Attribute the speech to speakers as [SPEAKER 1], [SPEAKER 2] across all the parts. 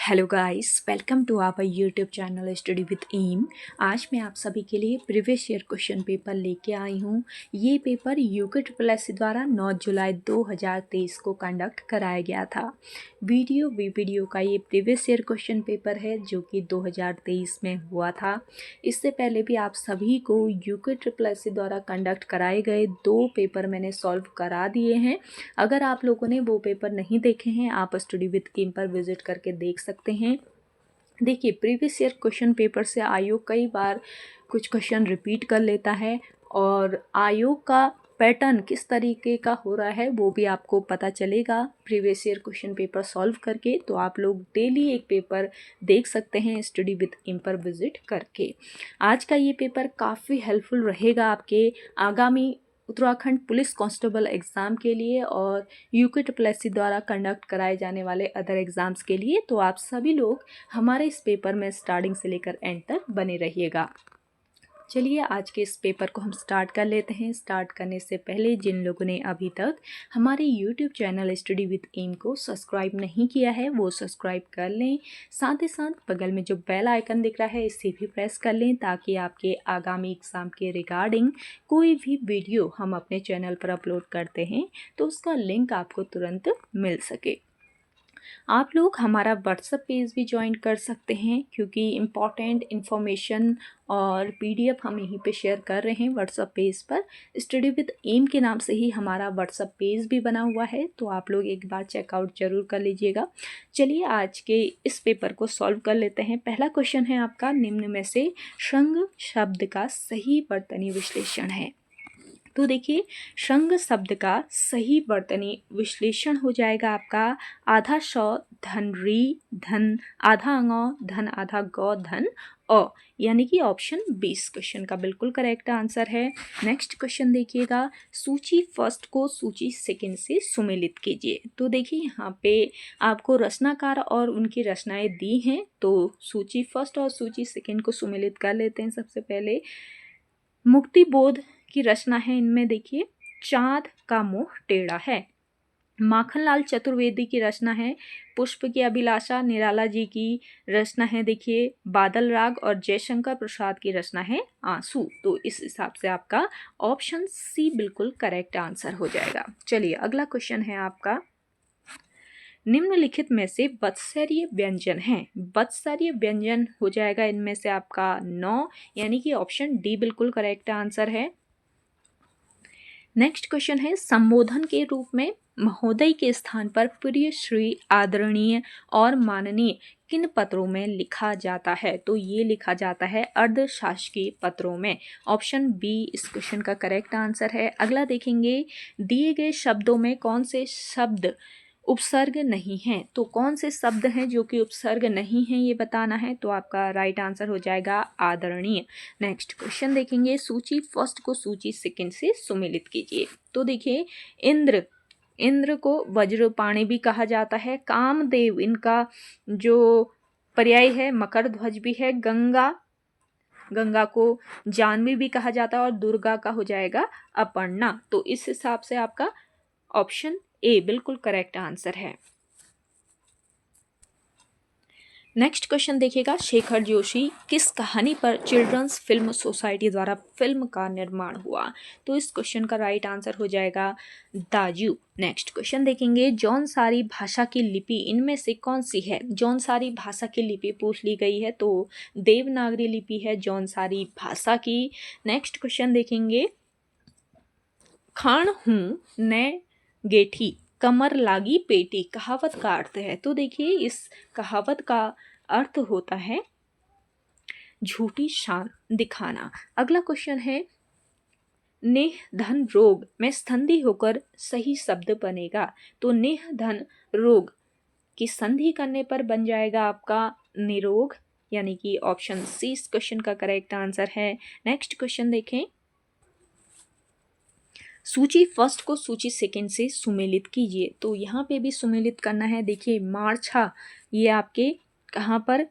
[SPEAKER 1] Hello guys, welcome to our YouTube channel study with M. आज मैं आप सभी के लिए प्रीवियस ईयर क्वेश्चन पेपर लेके आई हूँ। ये पेपर यूके ट्रिपल एस द्वारा 9 जुलाई 2023 को कंडक्ट कराया गया था। वीडियो का ये प्रीवियस ईयर क्वेश्चन पेपर है जो कि 2023 में हुआ था। इससे पहले भी आप सभी को यूके ट्रिपल एस द्वारा कंडक्ट कराए गए 2 पेपर मैंने सॉल्व करा दिए हैं। अगर आप लोगों ने वो पेपर नहीं देखे हैं, आप स्टडी विद एम पर विजिट करके देख सकते हैं। देखिए, प्रीवियस ईयर क्वेश्चन पेपर से आयोग कई बार कुछ क्वेश्चन रिपीट कर लेता है और आयोग का पैटर्न किस तरीके का हो रहा है वो भी आपको पता चलेगा previous year question paper solve करके। तो आप लोग डेली एक पेपर देख सकते हैं स्टडी विद एम पर विजिट करके। आज का ये पेपर काफ़ी हेल्पफुल रहेगा आपके आगामी उत्तराखंड पुलिस कांस्टेबल एग्ज़ाम के लिए और यूके ट्रिपल एस द्वारा कंडक्ट कराए जाने वाले अदर एग्ज़ाम्स के लिए। तो आप सभी लोग हमारे इस पेपर में स्टार्टिंग से लेकर एंड तक बने रहिएगा। चलिए आज के इस पेपर को हम स्टार्ट कर लेते हैं। स्टार्ट करने से पहले जिन लोगों ने अभी तक हमारे YouTube channel study with M को सब्सक्राइब नहीं किया है वो सब्सक्राइब कर लें। साथ ही साथ बगल में जो बेल आइकन दिख रहा है इसे भी प्रेस कर लें ताकि आपके आगामी एग्ज़ाम के रिगार्डिंग कोई भी वीडियो हम अपने चैनल पर अपलोड करते हैं तो उसका लिंक आपको तुरंत मिल सके। आप लोग हमारा व्हाट्सएप पेज भी ज्वाइन कर सकते हैं क्योंकि इम्पॉर्टेंट इन्फॉर्मेशन और पीडीएफ हम यहीं पे शेयर कर रहे हैं व्हाट्सएप पेज पर। स्टडी विद एम के नाम से ही हमारा व्हाट्सएप पेज भी बना हुआ है, तो आप लोग एक बार चेकआउट जरूर कर लीजिएगा। चलिए आज के इस पेपर को सॉल्व कर लेते हैं। पहला क्वेश्चन है आपका, निम्न में से श्रृंग शब्द का सही वर्तनी विश्लेषण है। तो देखिए, श्रृंग शब्द का सही वर्तनी विश्लेषण हो जाएगा आपका आधा श धन री धन आधा अंग धन आधा गौ धन अ, यानी कि ऑप्शन 20 क्वेश्चन का बिल्कुल करेक्ट आंसर है। नेक्स्ट क्वेश्चन देखिएगा, सूची फर्स्ट को सूची सेकंड से सुमेलित कीजिए। तो देखिए यहाँ पे आपको रचनाकार और उनकी रचनाएं दी हैं, तो सूची फर्स्ट और सूची सेकंड को सुमेलित कर लेते हैं। सबसे पहले मुक्ति बोध की रचना है, इनमें देखिए चाँद का मुंह टेढ़ा है। माखनलाल चतुर्वेदी की रचना है पुष्प की अभिलाषा। निराला जी की रचना है देखिए बादल राग और जयशंकर प्रसाद की रचना है आंसू। तो इस हिसाब से आपका ऑप्शन सी बिल्कुल करेक्ट आंसर हो जाएगा। चलिए अगला क्वेश्चन है आपका, निम्नलिखित में से वत्सर्य व्यंजन है। वत्सर्य व्यंजन हो जाएगा इनमें से आपका 9, यानी कि ऑप्शन डी बिल्कुल करेक्ट आंसर है। नेक्स्ट क्वेश्चन है, संबोधन के रूप में महोदय के स्थान पर प्रिय, श्री, आदरणीय और माननीय किन पत्रों में लिखा जाता है। तो ये लिखा जाता है अर्धशासकीय पत्रों में। ऑप्शन बी इस क्वेश्चन का करेक्ट आंसर है। अगला देखेंगे, दिए गए शब्दों में कौन से शब्द उपसर्ग नहीं हैं। तो कौन से शब्द हैं जो कि उपसर्ग नहीं हैं ये बताना है। तो आपका राइट आंसर हो जाएगा आदरणीय। नेक्स्ट क्वेश्चन देखेंगे, सूची फर्स्ट को सूची सेकंड से सुमेलित कीजिए। तो देखिए, इंद्र को वज्रपाणि भी कहा जाता है। कामदेव इनका जो पर्याय है, मकर ध्वज भी है। गंगा को जानवी भी कहा जाता है और दुर्गा का हो जाएगा अपर्णा। तो इस हिसाब से आपका ऑप्शन ए बिल्कुल करेक्ट आंसर है। नेक्स्ट क्वेश्चन देखिएगा, शेखर जोशी किस कहानी पर चिल्ड्रंस फिल्म सोसाइटी द्वारा फिल्म का निर्माण हुआ। तो इस क्वेश्चन का राइट आंसर हो जाएगा दाजू। नेक्स्ट क्वेश्चन देखेंगे, जौनसारी भाषा की लिपि इनमें से कौन सी है। जौनसारी भाषा की लिपि पूछ ली गई है, तो देवनागरी लिपि है जौनसारी भाषा की। नेक्स्ट क्वेश्चन देखेंगे, खान हूँ ने गेठी कमर लागी पेटी कहावत का अर्थ है। तो देखिए, इस कहावत का अर्थ होता है झूठी शान दिखाना। अगला क्वेश्चन है, नेह धन रोग में संधि होकर सही शब्द बनेगा। तो नेह धन रोग की संधि करने पर बन जाएगा आपका निरोग, यानी कि ऑप्शन सी इस क्वेश्चन का करेक्ट आंसर है। नेक्स्ट क्वेश्चन देखें, सूची फर्स्ट को सूची सेकंड से सुमेलित कीजिए। तो यहाँ पे भी सुमेलित करना है। देखिए, मारछा ये आपके कहाँ पर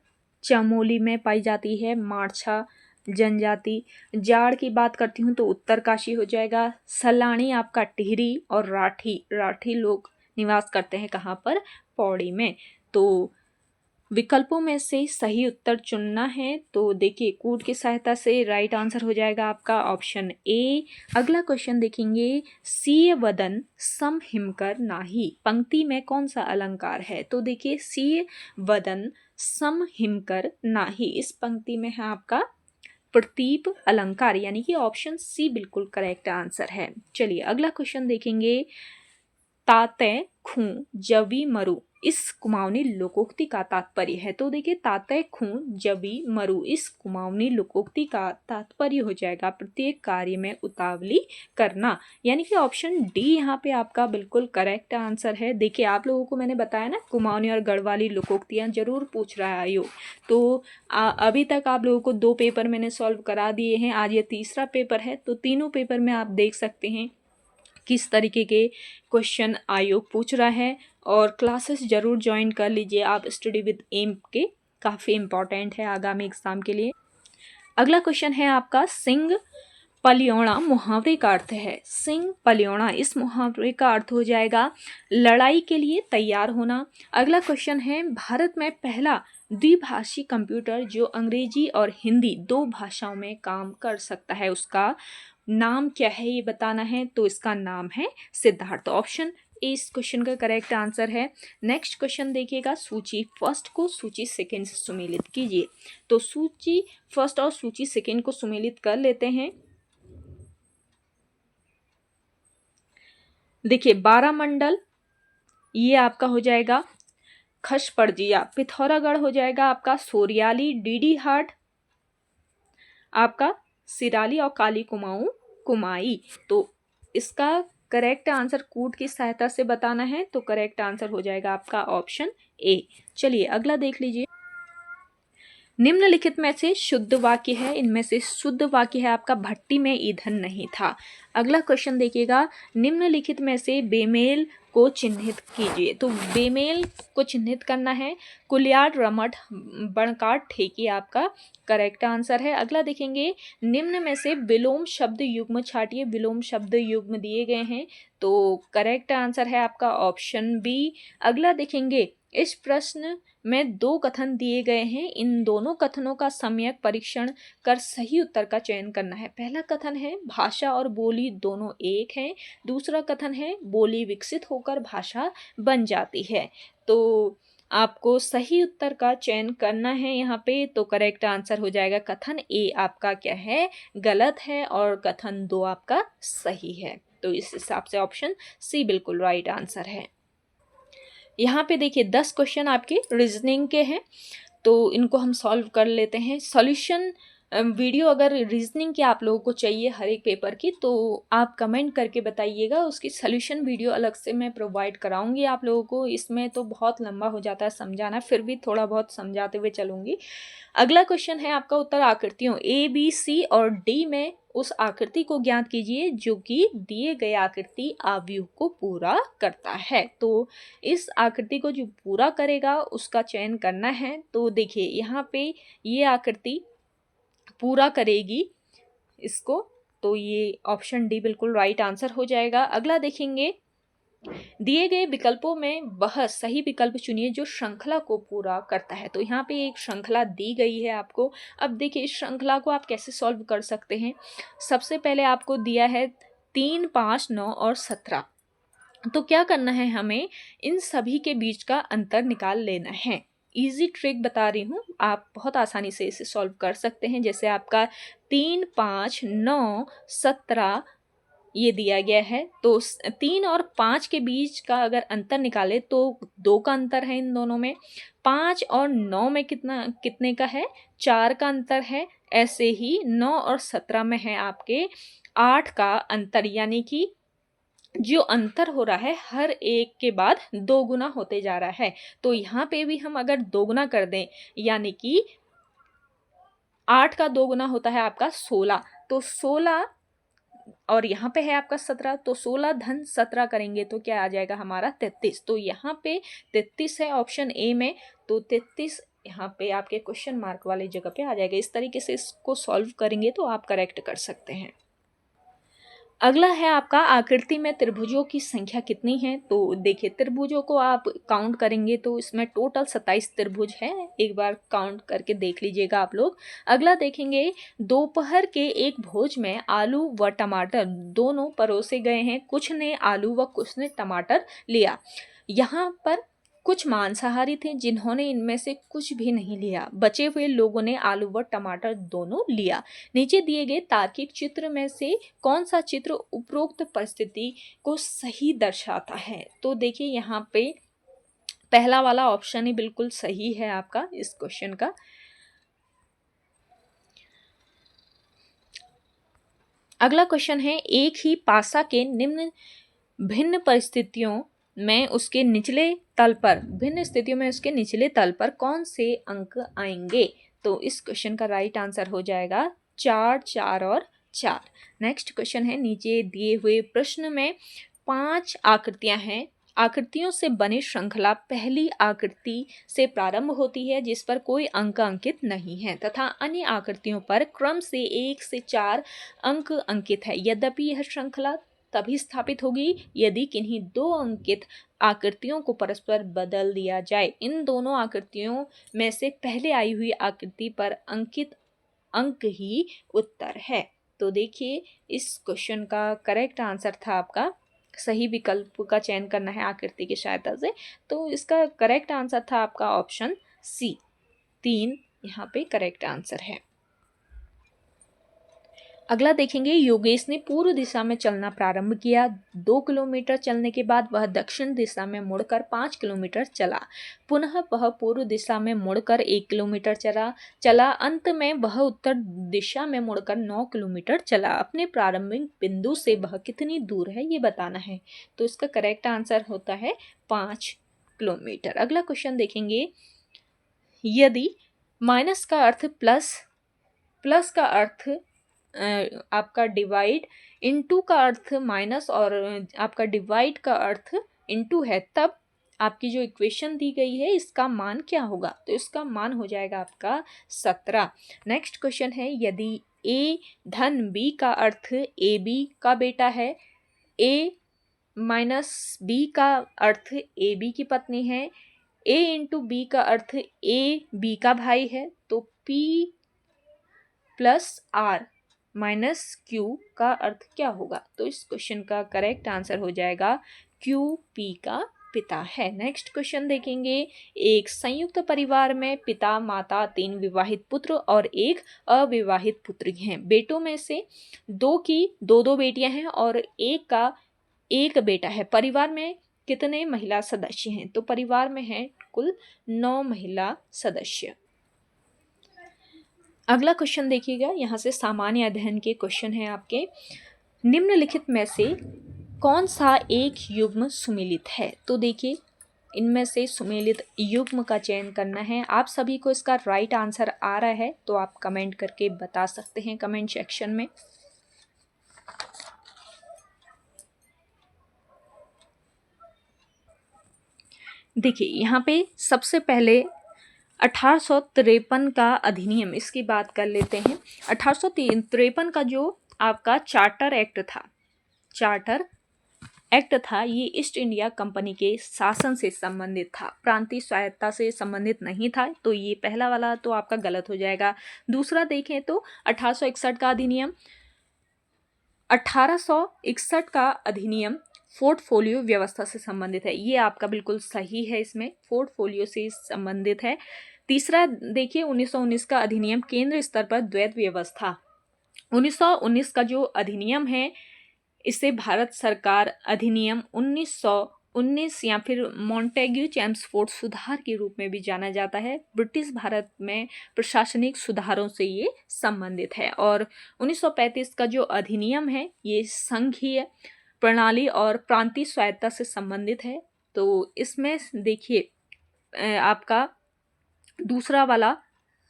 [SPEAKER 1] चमोली में पाई जाती है मारछा जनजाति। जाड़ की बात करती हूँ तो उत्तरकाशी हो जाएगा। सलानी आपका टिहरी और राठी लोग निवास करते हैं कहाँ पर, पौड़ी में। तो विकल्पों में से सही उत्तर चुनना है। तो देखिए कोड की सहायता से राइट आंसर हो जाएगा आपका ऑप्शन ए। अगला क्वेश्चन देखेंगे, सीय वदन सम हिमकर नाही, पंक्ति में कौन सा अलंकार है? तो देखिए सीय वदन सम हिमकर नाही, इस पंक्ति में है आपका प्रतीप अलंकार, यानी कि ऑप्शन सी बिल्कुल करेक्ट आंसर है। चलिए अगला क्वेश्चन देखेंगे, तातै खूं जवी मरु, इस कुमाऊनी लोकोक्ति का तात्पर्य है? तो देखिए तातै खूं जवी मरु, इस कुमाऊनी लोकोक्ति का तात्पर्य हो जाएगा प्रत्येक कार्य में उतावली करना, यानी कि ऑप्शन डी यहाँ पे आपका बिल्कुल करेक्ट आंसर है। देखिए आप लोगों को मैंने बताया ना, कुमाऊनी और गढ़वाली लोकोक्तियाँ जरूर पूछ रहा है आयोग। तो अभी तक आप लोगों को 2 पेपर मैंने सॉल्व करा दिए हैं, आज ये तीसरा पेपर है। तो तीनों पेपर में आप देख सकते हैं किस तरीके के क्वेश्चन आयोग पूछ रहा है, और क्लासेस ज़रूर ज्वाइन कर लीजिए आप स्टडी विद एम के, काफ़ी इम्पॉर्टेंट है आगामी एग्ज़ाम के लिए। अगला क्वेश्चन है आपका, सिंह पलियोड़ा मुहावरे का अर्थ है? सिंह पलियोड़ा, इस मुहावरे का अर्थ हो जाएगा लड़ाई के लिए तैयार होना। अगला क्वेश्चन है, भारत में पहला द्विभाषी कंप्यूटर जो अंग्रेजी और हिंदी 2 भाषाओं में काम कर सकता है, उसका नाम क्या है ये बताना है। तो इसका नाम है सिद्धार्थ, ऑप्शन ए इस क्वेश्चन का करेक्ट आंसर है। नेक्स्ट क्वेश्चन देखिएगा, सूची फर्स्ट को सूची सेकंड से सुमेलित कीजिए। तो सूची फर्स्ट और सूची सेकंड को सुमेलित कर लेते हैं। देखिए 12 मंडल ये आपका हो जाएगा खशपड़जिया, पिथौरागढ़ हो जाएगा आपका सोरियाली, डीडी हाट आपका सिराली, और काली कुमाऊं कुमाई। तो इसका करेक्ट आंसर कूट की सहायता से बताना है, तो करेक्ट आंसर हो जाएगा आपका ऑप्शन ए। चलिए अगला देख लीजिए, निम्नलिखित में से शुद्ध वाक्य है, इनमें से शुद्ध वाक्य है आपका भट्टी में ईंधन नहीं था। अगला क्वेश्चन देखिएगा, निम्नलिखित में से बेमेल को चिन्हित कीजिए। तो बेमेल को चिन्हित करना है, कुलियार रमठ बणकाट ठेकी आपका करेक्ट आंसर है। अगला देखेंगे, निम्न में से विलोम शब्द युग्म छाटिए, विलोम शब्द युग्म दिए गए हैं, तो करेक्ट आंसर है आपका ऑप्शन बी। अगला देखेंगे, इस प्रश्न में 2 कथन दिए गए हैं, इन दोनों कथनों का सम्यक परीक्षण कर सही उत्तर का चयन करना है। पहला कथन है भाषा और बोली दोनों एक हैं, दूसरा कथन है बोली विकसित होकर भाषा बन जाती है। तो आपको सही उत्तर का चयन करना है यहाँ पे, तो करेक्ट आंसर हो जाएगा कथन ए आपका क्या है, गलत है, और कथन 2 आपका सही है। तो इस हिसाब से ऑप्शन सी बिल्कुल राइट आंसर है। यहाँ पे देखिए 10 क्वेश्चन आपके रीजनिंग के हैं, तो इनको हम सॉल्व कर लेते हैं। सॉल्यूशन वीडियो अगर रीजनिंग की आप लोगों को चाहिए हर एक पेपर की, तो आप कमेंट करके बताइएगा, उसकी सॉल्यूशन वीडियो अलग से मैं प्रोवाइड कराऊंगी आप लोगों को। इसमें तो बहुत लंबा हो जाता है समझाना, फिर भी थोड़ा बहुत समझाते हुए चलूंगी। अगला क्वेश्चन है आपका, उत्तर आकृतियों ए बी सी और डी में उस आकृति को ज्ञात कीजिए जो कि दिए गए आकृति आव्यूह को पूरा करता है। तो इस आकृति को जो पूरा करेगा उसका चयन करना है। तो देखिए यहाँ पे ये आकृति पूरा करेगी इसको, तो ये ऑप्शन डी बिल्कुल राइट आंसर हो जाएगा। अगला देखेंगे, दिए गए विकल्पों में वह सही विकल्प चुनिए जो श्रृंखला को पूरा करता है। तो यहाँ पे एक श्रृंखला दी गई है आपको। अब देखिए इस श्रृंखला को आप कैसे सॉल्व कर सकते हैं। सबसे पहले आपको दिया है 3, 5, 9 और 17। तो क्या करना है, हमें इन सभी के बीच का अंतर निकाल लेना है। इजी ट्रिक बता रही हूँ, आप बहुत आसानी से इसे सॉल्व कर सकते हैं। जैसे आपका 3, 5, 9, 17 ये दिया गया है, तो 3 और 5 के बीच का अगर अंतर निकाले तो 2 का अंतर है इन दोनों में। 5 और 9 में कितने का है, 4 का अंतर है। ऐसे ही 9 और 17 में है आपके 8 का अंतर, यानी कि जो अंतर हो रहा है हर एक के बाद 2 गुना होते जा रहा है। तो यहाँ पे भी हम अगर 2 गुना कर दें, यानी कि 8 का 2 गुना होता है आपका 16, तो 16 और यहाँ पे है आपका 17, तो 16 धन 17 करेंगे तो क्या आ जाएगा हमारा 33। तो यहाँ पे 33 है ऑप्शन ए में, तो 33 यहाँ पे आपके क्वेश्चन मार्क वाली जगह पे आ जाएगा। इस तरीके से इसको सॉल्व करेंगे तो आप करेक्ट कर सकते हैं। अगला है आपका आकृति में त्रिभुजों की संख्या कितनी है। तो देखिए त्रिभुजों को आप काउंट करेंगे तो इसमें टोटल 27 त्रिभुज है, एक बार काउंट करके देख लीजिएगा आप लोग। अगला देखेंगे दोपहर के एक भोज में आलू व टमाटर दोनों परोसे गए हैं, कुछ ने आलू व कुछ ने टमाटर लिया। यहाँ पर कुछ मांसाहारी थे जिन्होंने इनमें से कुछ भी नहीं लिया, बचे हुए लोगों ने आलू व टमाटर दोनों लिया। नीचे दिए गए तार्किक चित्र में से कौन सा चित्र उपरोक्त परिस्थिति को सही दर्शाता है। तो देखिए यहाँ पे पहला वाला ऑप्शन ही बिल्कुल सही है आपका इस क्वेश्चन का। अगला क्वेश्चन है एक ही पासा के निम्न भिन्न परिस्थितियों में उसके निचले तल पर कौन से अंक आएंगे। तो इस क्वेश्चन का राइट आंसर हो जाएगा 4, 4 और 4। नेक्स्ट क्वेश्चन है नीचे दिए हुए प्रश्न में 5 आकृतियां हैं, आकृतियों से बनी श्रृंखला पहली आकृति से प्रारंभ होती है जिस पर कोई अंक अंकित नहीं है तथा अन्य आकृतियों पर क्रम से 1 से 4 अंक अंकित है। यद्यपि यह श्रृंखला तभी स्थापित होगी यदि किन्हीं दो अंकित आकृतियों को परस्पर बदल दिया जाए। इन दोनों आकृतियों में से पहले आई हुई आकृति पर अंकित अंक ही उत्तर है। तो देखिए इस क्वेश्चन का करेक्ट आंसर था आपका, सही विकल्प का चयन करना है आकृति की सहायता से। तो इसका करेक्ट आंसर था आपका ऑप्शन सी, 3 यहाँ पे करेक्ट आंसर है। अगला देखेंगे योगेश ने पूर्व दिशा में चलना प्रारंभ किया। 2 किलोमीटर चलने के बाद वह दक्षिण दिशा में मुड़कर 5 किलोमीटर चला। पुनः वह पूर्व दिशा में मुड़कर 1 किलोमीटर चला। अंत में वह उत्तर दिशा में मुड़कर 9 किलोमीटर चला। अपने प्रारंभिक बिंदु से वह कितनी दूर है ये बताना है। तो इसका करेक्ट आंसर होता है 5 किलोमीटर। अगला क्वेश्चन देखेंगे यदि माइनस का अर्थ प्लस का अर्थ आपका डिवाइड, इनटू का अर्थ माइनस और आपका डिवाइड का अर्थ इनटू है, तब आपकी जो इक्वेशन दी गई है इसका मान क्या होगा। तो इसका मान हो जाएगा आपका 17। नेक्स्ट क्वेश्चन है यदि ए धन बी का अर्थ ए बी का बेटा है, ए माइनस बी का अर्थ ए बी की पत्नी है, ए इंटू बी का अर्थ ए बी का भाई है, तो P plus R minus Q का अर्थ क्या होगा। तो इस क्वेश्चन का करेक्ट आंसर हो जाएगा क्यू पी का पिता है। नेक्स्ट क्वेश्चन देखेंगे एक संयुक्त परिवार में पिता माता 3 विवाहित पुत्र और 1 अविवाहित पुत्री हैं। बेटों में से 2 की 2 बेटियां हैं और 1 का 1 बेटा है। परिवार में कितने महिला सदस्य हैं। तो परिवार में है कुल 9 महिला सदस्य। अगला क्वेश्चन देखिएगा, यहाँ से सामान्य अध्ययन के क्वेश्चन है आपके। निम्नलिखित में से कौन सा एक युग्म सुमेलित है। तो देखिए इनमें से सुमेलित युग्म का चयन करना है। आप सभी को इसका राइट आंसर आ रहा है तो आप कमेंट करके बता सकते हैं कमेंट सेक्शन में। देखिए यहाँ पे सबसे पहले 1853 का अधिनियम, इसकी बात कर लेते हैं। 1853 का जो आपका चार्टर एक्ट था ये ईस्ट इंडिया कंपनी के शासन से संबंधित था, प्रांतीय स्वायत्तता से संबंधित नहीं था। तो ये पहला वाला तो आपका गलत हो जाएगा। दूसरा देखें तो 1861 का अधिनियम, 1861 का अधिनियम पोर्टफोलियो व्यवस्था से संबंधित है, ये आपका बिल्कुल सही है, इसमें पोर्टफोलियो से संबंधित है। तीसरा देखिए 1919 का अधिनियम केंद्र स्तर पर द्वैत व्यवस्था, 1919 का जो अधिनियम है इसे भारत सरकार अधिनियम 1919 या फिर मॉन्टेग्यू चेम्सफोर्ड सुधार के रूप में भी जाना जाता है। ब्रिटिश भारत में प्रशासनिक सुधारों से ये संबंधित है। और 1935 का जो अधिनियम है ये संघीय प्रणाली और प्रांतीय स्वायत्तता से संबंधित है। तो इसमें देखिए आपका दूसरा वाला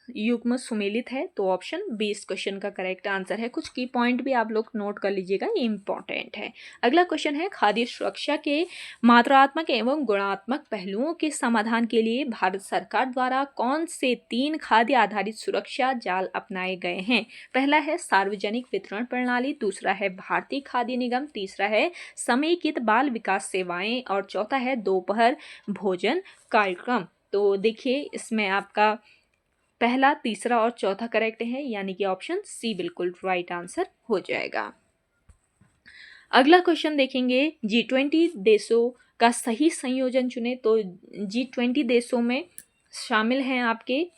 [SPEAKER 1] युग्म सुमेलित है? तो ऑप्शन बी इस क्वेश्चन का करेक्ट आंसर है। कुछ की पॉइंट भी आप लोग नोट कर लीजिएगा, ये इंपॉर्टेंट है। अगला क्वेश्चन है, खाद्य सुरक्षा के मात्रात्मक एवं गुणात्मक पहलुओं के समाधान के लिए भारत सरकार द्वारा कौन से 3 खाद्य आधारित सुरक्षा जाल अपनाए गए हैं? पहला है सार्वजनिक वितरण प्रणाली, दूसरा है भारतीय खाद्य निगम, तीसरा है समेकित बाल विकास सेवाएं और चौथा है दोपहर भोजन कार्यक्रम। तो देखिए इसमें आपका पहला, तीसरा और चौथा करेक्ट है, यानी कि ऑप्शन सी बिल्कुल राइट आंसर हो जाएगा। अगला क्वेश्चन देखेंगे, G20 देशों का सही संयोजन चुने। तो G20 देशों में शामिल हैं आपके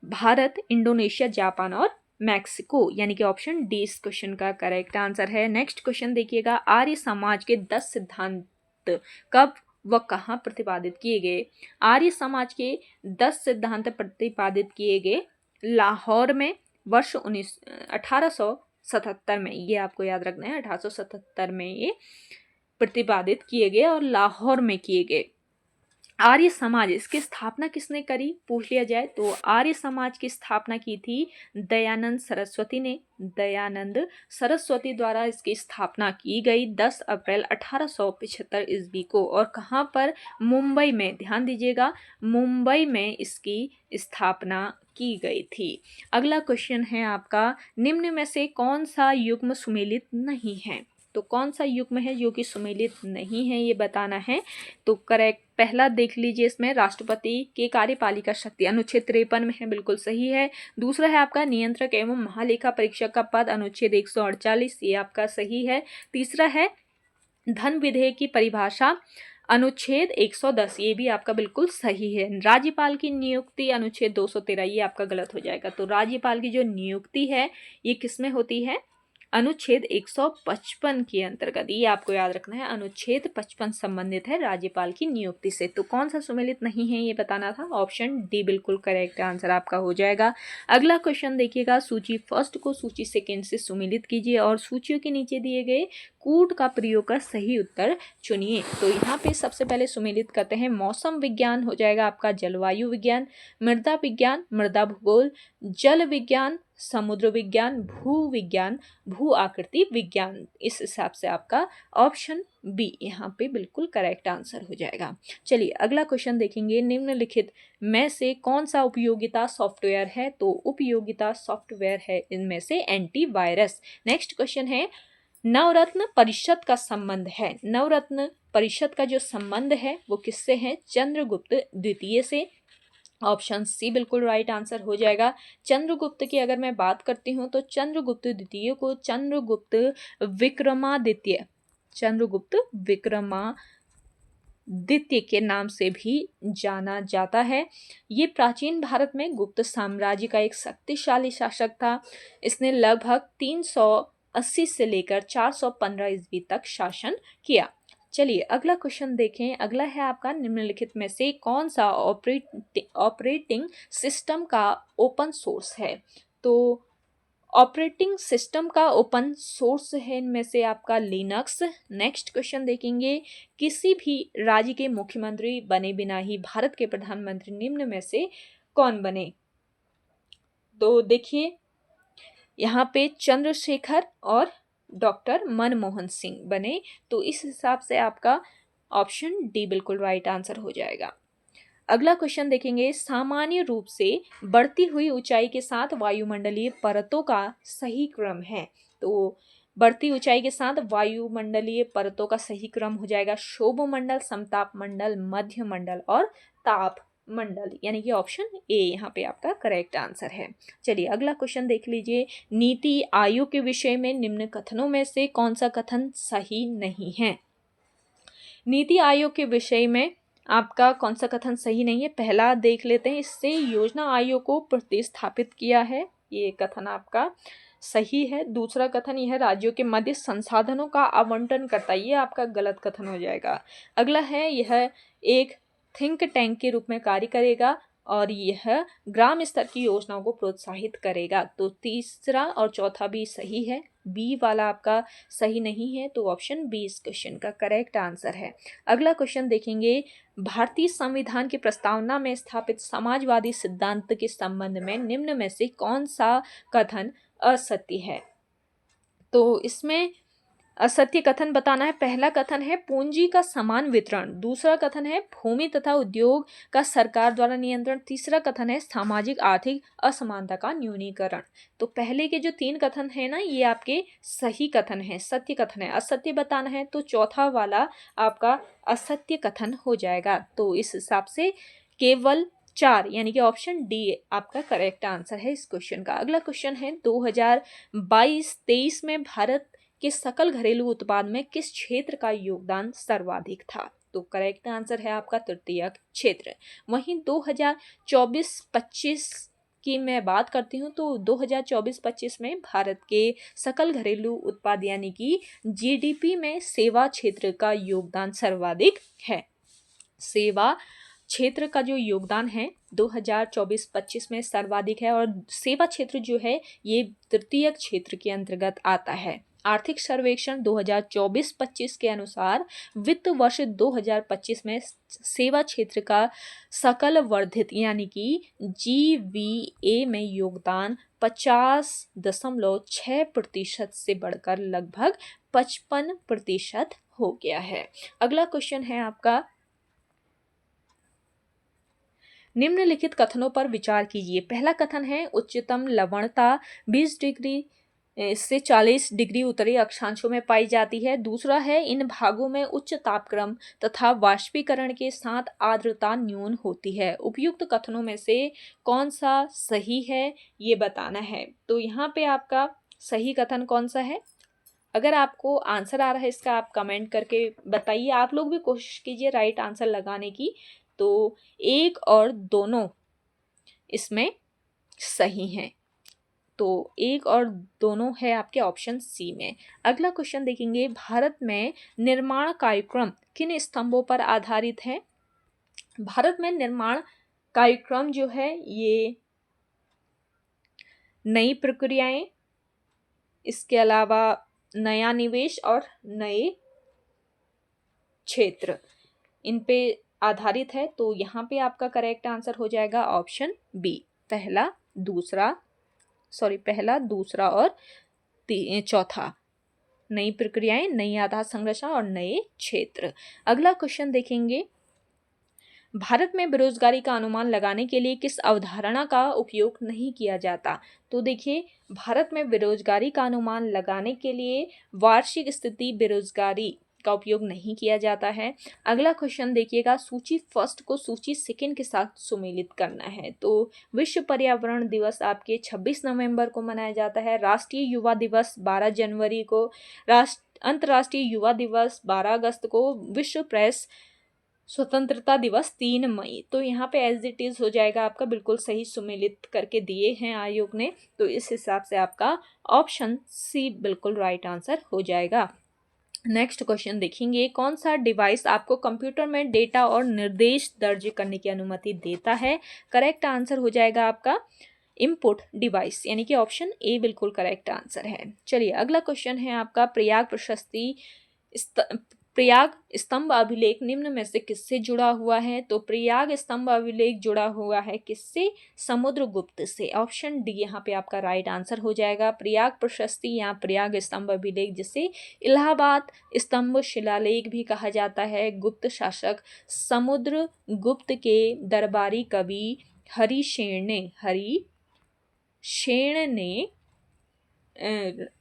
[SPEAKER 1] भारत, इंडोनेशिया, जापान और मैक्सिको, यानी कि ऑप्शन डी इस क्वेश्चन का करेक्ट आंसर है। नेक्स्ट क्वेश्चन देखिएगा, आर्य समाज के 10 सिद्धांत कब व कहाँ प्रतिपादित किए गए? आर्य समाज के 10 सिद्धांत प्रतिपादित किए गए लाहौर में वर्ष 1877 में, ये आपको याद रखना है, 1877 में ये प्रतिपादित किए गए और लाहौर में किए गए। आर्य समाज, इसकी स्थापना किसने करी पूछ लिया जाए तो आर्य समाज की स्थापना की थी दयानंद सरस्वती ने। दयानंद सरस्वती द्वारा इसकी स्थापना की गई 10 अप्रैल 1875 ईस्वी को। और कहाँ पर? मुंबई में। ध्यान दीजिएगा, मुंबई में इसकी स्थापना की गई थी। अगला क्वेश्चन है आपका, निम्न में से कौन सा युग्म सुमेलित नहीं है? तो कौन सा युग्म है जो कि सुमेलित नहीं है, ये बताना है। तो करेक्ट पहला देख लीजिए, इसमें राष्ट्रपति के कार्यपालिका शक्ति अनुच्छेद 53 में है, बिल्कुल सही है। दूसरा है आपका नियंत्रक एवं महालेखा परीक्षक का पद, अनुच्छेद 148, ये आपका सही है। तीसरा है धन विधेयक की परिभाषा, अनुच्छेद 110, ये भी आपका बिल्कुल सही है। राज्यपाल की नियुक्ति, अनुच्छेद 213, ये आपका गलत हो जाएगा। तो राज्यपाल की जो नियुक्ति है ये किसमें होती है? अनुच्छेद 155 के अंतर्गत, ये आपको याद रखना है, अनुच्छेद 55 संबंधित है राज्यपाल की नियुक्ति से। तो कौन सा सुमेलित नहीं है ये बताना था, ऑप्शन डी बिल्कुल करेक्ट आंसर आपका हो जाएगा। अगला क्वेश्चन देखिएगा, सूची फर्स्ट को सूची सेकेंड से सुमेलित कीजिए और सूचियों के नीचे दिए गए कूट का प्रयोग कर सही उत्तर चुनिए। तो यहाँ पे सबसे पहले सुमेलित करते हैं, मौसम विज्ञान हो जाएगा आपका जलवायु विज्ञान, मृदा विज्ञान मृदा भूगोल, जल विज्ञान समुद्र विज्ञान, भू विज्ञान भू आकृति विज्ञान। इस हिसाब से आपका ऑप्शन बी यहाँ पे बिल्कुल करेक्ट आंसर हो जाएगा। चलिए अगला क्वेश्चन देखेंगे, निम्नलिखित में से कौन सा उपयोगिता सॉफ्टवेयर है? तो उपयोगिता सॉफ्टवेयर है इनमें से एंटीवायरस। नेक्स्ट क्वेश्चन है, नवरत्न परिषद का संबंध है। नवरत्न परिषद का जो संबंध है वो किससे है? चंद्रगुप्त द्वितीय से। ऑप्शन सी बिल्कुल राइट आंसर हो जाएगा। चंद्रगुप्त की अगर मैं बात करती हूँ तो चंद्रगुप्त द्वितीय को चंद्रगुप्त विक्रमादित्य, चंद्रगुप्त विक्रमादित्य के नाम से भी जाना जाता है। ये प्राचीन भारत में गुप्त साम्राज्य का एक शक्तिशाली शासक था। इसने लगभग 380 से लेकर 415 ईस्वी तक शासन किया। चलिए अगला क्वेश्चन देखें। अगला है आपका, निम्नलिखित में से कौन सा ऑपरेटिंग सिस्टम का ओपन सोर्स है? तो ऑपरेटिंग सिस्टम का ओपन सोर्स है इनमें से आपका लिनक्स। नेक्स्ट क्वेश्चन देखेंगे, किसी भी राज्य के मुख्यमंत्री बने बिना ही भारत के प्रधानमंत्री निम्न में से कौन बने? तो देखिए यहाँ पे चंद्रशेखर और डॉक्टर मनमोहन सिंह बने। तो इस हिसाब से आपका ऑप्शन डी बिल्कुल राइट आंसर हो जाएगा। अगला क्वेश्चन देखेंगे, सामान्य रूप से बढ़ती हुई ऊंचाई के साथ वायुमंडलीय परतों का सही क्रम है। तो बढ़ती ऊंचाई के साथ वायुमंडलीय परतों का सही क्रम हो जाएगा शोभ मंडल, समताप मंडल, मध्य मंडल और ताप मंडल, यानी कि ऑप्शन ए यहाँ पे आपका करेक्ट आंसर है। चलिए अगला क्वेश्चन देख लीजिए, नीति आयोग के विषय में निम्न कथनों में से कौन सा कथन सही नहीं है? नीति आयोग के विषय में आपका कौन सा कथन सही नहीं है? पहला देख लेते हैं, इससे योजना आयोग को प्रतिस्थापित किया है, ये कथन आपका सही है। दूसरा कथन यह राज्यों के मध्य संसाधनों का आवंटन करता है, ये आपका गलत कथन हो जाएगा। अगला है, यह एक थिंक टैंक के रूप में कार्य करेगा, और यह ग्राम स्तर की योजनाओं को प्रोत्साहित करेगा। तो तीसरा और चौथा भी सही है, बी वाला आपका सही नहीं है, तो ऑप्शन बी इस क्वेश्चन का करेक्ट आंसर है। अगला क्वेश्चन देखेंगे, भारतीय संविधान की प्रस्तावना में स्थापित समाजवादी सिद्धांत के संबंध में निम्न में से कौन सा कथन असत्य है। तो इसमें असत्य कथन बताना है। पहला कथन है पूंजी का समान वितरण, दूसरा कथन है भूमि तथा उद्योग का सरकार द्वारा नियंत्रण, तीसरा कथन है सामाजिक आर्थिक असमानता का न्यूनीकरण। तो पहले के जो 3 कथन है ना, ये आपके सही कथन है, सत्य कथन है। असत्य बताना है तो चौथा वाला आपका असत्य कथन हो जाएगा। तो इस हिसाब से केवल 4 यानी कि ऑप्शन डी आपका करेक्ट आंसर है इस क्वेश्चन का। अगला क्वेश्चन है 2022-23 में भारत के सकल घरेलू उत्पाद में किस क्षेत्र का योगदान सर्वाधिक था। तो करेक्ट आंसर है आपका तृतीयक क्षेत्र। वहीं 2024-25 की मैं बात करती हूँ तो 2024-25 में भारत के सकल घरेलू उत्पाद यानी कि जीडीपी में सेवा क्षेत्र का योगदान सर्वाधिक है। सेवा क्षेत्र का जो योगदान है 2024-25 में सर्वाधिक है, और सेवा क्षेत्र जो है ये तृतीयक क्षेत्र के अंतर्गत आता है। आर्थिक सर्वेक्षण 2024-25 के अनुसार वित्त वर्ष 2025 में सेवा क्षेत्र का सकल वर्धित यानी कि जीवीए में योगदान 50.6% से बढ़कर लगभग 55% हो गया है। अगला क्वेश्चन है आपका, निम्नलिखित कथनों पर विचार कीजिए। पहला कथन है उच्चतम लवणता 20 डिग्री से 40 डिग्री उत्तरी अक्षांशों में पाई जाती है। दूसरा है इन भागों में उच्च तापक्रम तथा वाष्पीकरण के साथ आर्द्रता न्यून होती है। उपयुक्त कथनों में से कौन सा सही है ये बताना है। तो यहाँ पे आपका सही कथन कौन सा है? अगर आपको आंसर आ रहा है इसका आप कमेंट करके बताइए। आप लोग भी कोशिश कीजिए राइट आंसर लगाने की। तो 1 और दोनों इसमें सही हैं। तो 1 और दोनों है आपके ऑप्शन सी में। अगला क्वेश्चन देखेंगे, भारत में निर्माण कार्यक्रम किन स्तंभों पर आधारित है। भारत में निर्माण कार्यक्रम जो है ये नई प्रक्रियाएं, इसके अलावा नया निवेश और नए क्षेत्र, इन पे आधारित है। तो यहाँ पे आपका करेक्ट आंसर हो जाएगा ऑप्शन बी, पहला दूसरा और चौथा, नई प्रक्रियाएं, नई आधार संरचना और नए क्षेत्र। अगला क्वेश्चन देखेंगे, भारत में बेरोजगारी का अनुमान लगाने के लिए किस अवधारणा का उपयोग नहीं किया जाता। तो देखिए, भारत में बेरोजगारी का अनुमान लगाने के लिए वार्षिक स्थिति बेरोजगारी का उपयोग नहीं किया जाता है। अगला क्वेश्चन देखिएगा, सूची फर्स्ट को सूची सेकंड के साथ सुमेलित करना है। तो विश्व पर्यावरण दिवस आपके 26 नवंबर को मनाया जाता है। राष्ट्रीय युवा दिवस 12 जनवरी को, अंतर्राष्ट्रीय युवा दिवस 12 अगस्त को, विश्व प्रेस स्वतंत्रता दिवस 3 मई। तो यहाँ पे एज इट इज हो जाएगा आपका, बिल्कुल सही सुमेलित करके दिए हैं आयोग ने। तो इस हिसाब से आपका ऑप्शन सी बिल्कुल राइट आंसर हो जाएगा। नेक्स्ट क्वेश्चन देखेंगे, कौन सा डिवाइस आपको कंप्यूटर में डेटा और निर्देश दर्ज करने की अनुमति देता है। करेक्ट आंसर हो जाएगा आपका इनपुट डिवाइस यानी कि ऑप्शन ए बिल्कुल करेक्ट आंसर है। चलिए अगला क्वेश्चन है आपका, प्रयाग स्तंभ अभिलेख निम्न में से किससे जुड़ा हुआ है। तो प्रयाग स्तंभ अभिलेख जुड़ा हुआ है किससे, समुद्रगुप्त से। ऑप्शन डी यहाँ पे आपका राइट आंसर हो जाएगा। प्रयाग प्रशस्ति या प्रयाग स्तंभ अभिलेख, जिसे इलाहाबाद स्तंभ शिलालेख भी कहा जाता है, गुप्त शासक समुद्रगुप्त के दरबारी कवि हरिशेन ने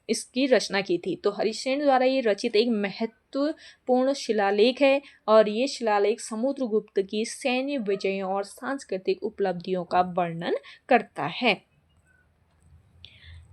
[SPEAKER 1] इसकी रचना की थी। तो हरिशेन द्वारा ये रचित एक महत्वपूर्ण शिलालेख है, और ये शिलालेख समुद्रगुप्त की सैन्य विजयों और सांस्कृतिक उपलब्धियों का वर्णन करता है।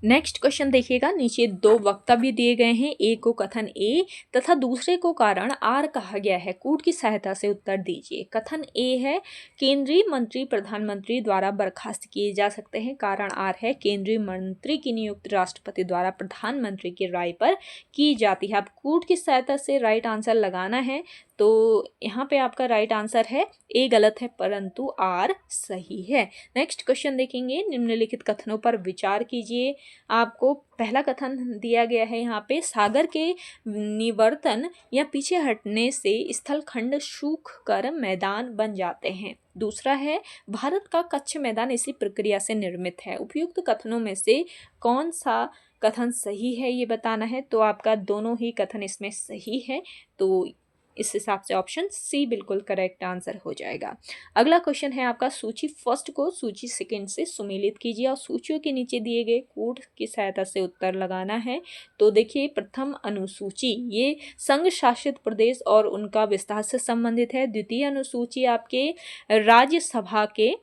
[SPEAKER 1] नेक्स्ट क्वेश्चन देखिएगा, नीचे 2 वक्तव्य दिए गए हैं, एक को कथन ए तथा दूसरे को कारण आर कहा गया है। कूट की सहायता से उत्तर दीजिए। कथन ए है, केंद्रीय मंत्री प्रधानमंत्री द्वारा बर्खास्त किए जा सकते हैं। कारण आर है, केंद्रीय मंत्री की नियुक्ति राष्ट्रपति द्वारा प्रधानमंत्री की राय पर की जाती है। अब कूट की सहायता से राइट आंसर लगाना है। तो यहाँ पे आपका राइट आंसर है ए गलत है परंतु आर सही है। नेक्स्ट क्वेश्चन देखेंगे, निम्नलिखित कथनों पर विचार कीजिए। आपको पहला कथन दिया गया है यहाँ पे, सागर के निवर्तन या पीछे हटने से स्थलखंड सूख कर मैदान बन जाते हैं। दूसरा है, भारत का कच्छ मैदान इसी प्रक्रिया से निर्मित है। उपयुक्त कथनों में से कौन सा कथन सही है ये बताना है। तो आपका दोनों ही कथन इसमें सही है, तो इस हिसाब से ऑप्शन सी बिल्कुल करेक्ट आंसर हो जाएगा। अगला क्वेश्चन है आपका, सूची फर्स्ट को सूची सेकंड से सुमेलित कीजिए और सूचियों के नीचे दिए गए कोड की सहायता से उत्तर लगाना है। तो देखिए, प्रथम अनुसूची ये संघ शासित प्रदेश और उनका विस्तार से संबंधित है। द्वितीय अनुसूची आपके राज्यसभा के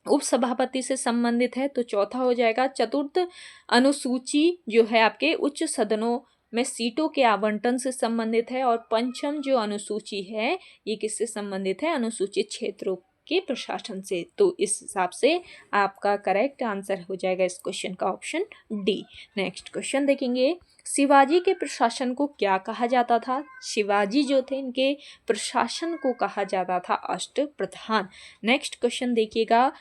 [SPEAKER 1] उपसभापति से संबंधित है, तो चौथा हो जाएगा। चतुर्थ अनुसूची जो है आपके उच्च सदनों में सीटों के आवंटन से संबंधित है। और पंचम जो अनुसूची है ये किससे संबंधित है, अनुसूचित क्षेत्रों के प्रशासन से। तो इस हिसाब से आपका करेक्ट आंसर हो जाएगा इस क्वेश्चन का ऑप्शन डी। नेक्स्ट क्वेश्चन देखेंगे, शिवाजी के प्रशासन को क्या कहा जाता था। शिवाजी जो थे इनके प्रशासन को कहा जाता था अष्टप्रधान। नेक्स्ट क्वेश्चन देखिएगा,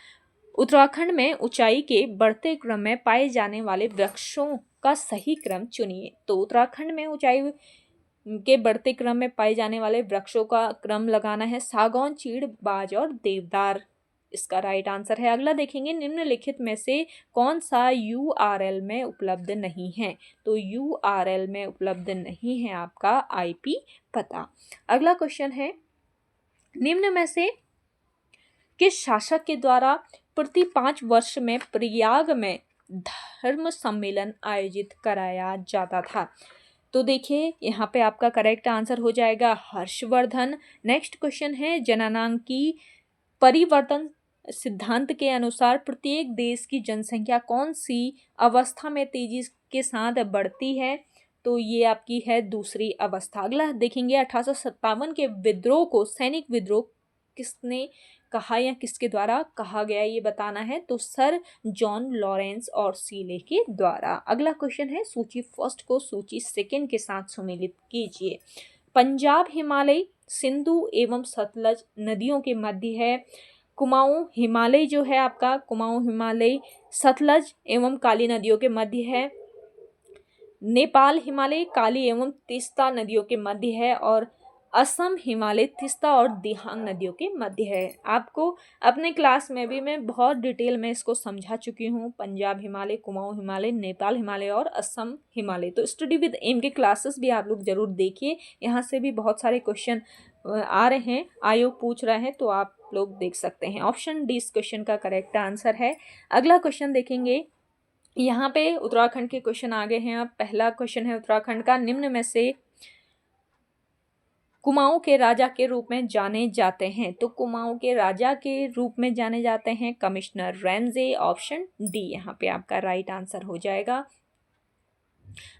[SPEAKER 1] उत्तराखंड में ऊंचाई के बढ़ते क्रम में पाए जाने वाले वृक्षों का सही क्रम चुनिए। तो उत्तराखंड में ऊंचाई के बढ़ते क्रम में पाए जाने वाले वृक्षों का क्रम लगाना है, सागौन, चीड़, बाज और देवदार इसका राइट आंसर है। अगला देखेंगे, निम्नलिखित में से कौन सा URL में उपलब्ध नहीं है। तो URL में उपलब्ध नहीं है आपका IP पता। अगला क्वेश्चन है, निम्न में से किस शासक के द्वारा प्रति 5 वर्ष में प्रयाग में धर्म सम्मेलन आयोजित कराया जाता था। तो देखिए यहाँ पे आपका करेक्ट आंसर हो जाएगा हर्षवर्धन। नेक्स्ट क्वेश्चन है, जननांकी परिवर्तन सिद्धांत के अनुसार प्रत्येक देश की जनसंख्या कौन सी अवस्था में तेजी के साथ बढ़ती है। तो ये आपकी है दूसरी अवस्था। अगला देखेंगे, 1857 के विद्रोह को सैनिक विद्रोह किसने कहा या किसके द्वारा कहा गया ये बताना है। तो सर जॉन लॉरेंस और सीले के द्वारा। अगला क्वेश्चन है, सूची फर्स्ट को सूची सेकंड के साथ सुमेलित कीजिए। पंजाब हिमालय सिंधु एवं सतलज नदियों के मध्य है। कुमाऊं हिमालय जो है आपका, कुमाऊं हिमालय सतलज एवं काली नदियों के मध्य है। नेपाल हिमालय काली एवं तीस्ता नदियों के मध्य है। और असम हिमालय तीस्ता और दिहांग नदियों के मध्य है। आपको अपने क्लास में भी मैं बहुत डिटेल में इसको समझा चुकी हूँ, पंजाब हिमालय, कुमाऊं हिमालय, नेपाल हिमालय और असम हिमालय। तो स्टडी विद एम के क्लासेस भी आप लोग जरूर देखिए, यहाँ से भी बहुत सारे क्वेश्चन आ रहे हैं, आयोग पूछ रहे हैं, तो आप लोग देख सकते हैं। ऑप्शन डी इस क्वेश्चन का करेक्ट आंसर है। अगला क्वेश्चन देखेंगे, यहाँ पे उत्तराखंड के क्वेश्चन आ गए हैं। अब पहला क्वेश्चन है उत्तराखंड का, निम्न में से कुमाऊं के राजा के रूप में जाने जाते हैं। तो कुमाऊं के राजा के रूप में जाने जाते हैं कमिश्नर रैमजे। ऑप्शन डी यहाँ पे आपका राइट आंसर हो जाएगा।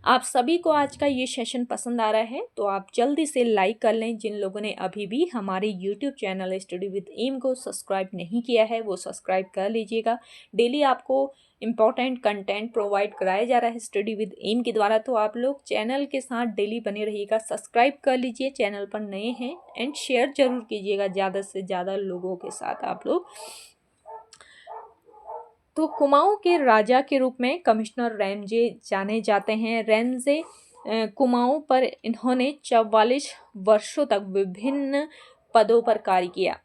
[SPEAKER 1] आप सभी को आज का ये सेशन पसंद आ रहा है तो आप जल्दी से लाइक कर लें। जिन लोगों ने अभी भी हमारे YouTube channel study with M को सब्सक्राइब नहीं किया है वो सब्सक्राइब कर लीजिएगा। डेली आपको इम्पॉर्टेंट कंटेंट प्रोवाइड कराया जा रहा है स्टडी विद एम के द्वारा, तो आप लोग चैनल के साथ डेली बने रहिएगा। सब्सक्राइब कर लीजिए, चैनल पर नए हैं, एंड शेयर जरूर कीजिएगा ज़्यादा से ज़्यादा लोगों के साथ आप लोग। तो कुमाऊं के राजा के रूप में कमिश्नर रैमजे जाने जाते हैं। रैमजे कुमाऊं पर इन्होंने 44 वर्षों तक विभिन्न पदों पर कार्य किया।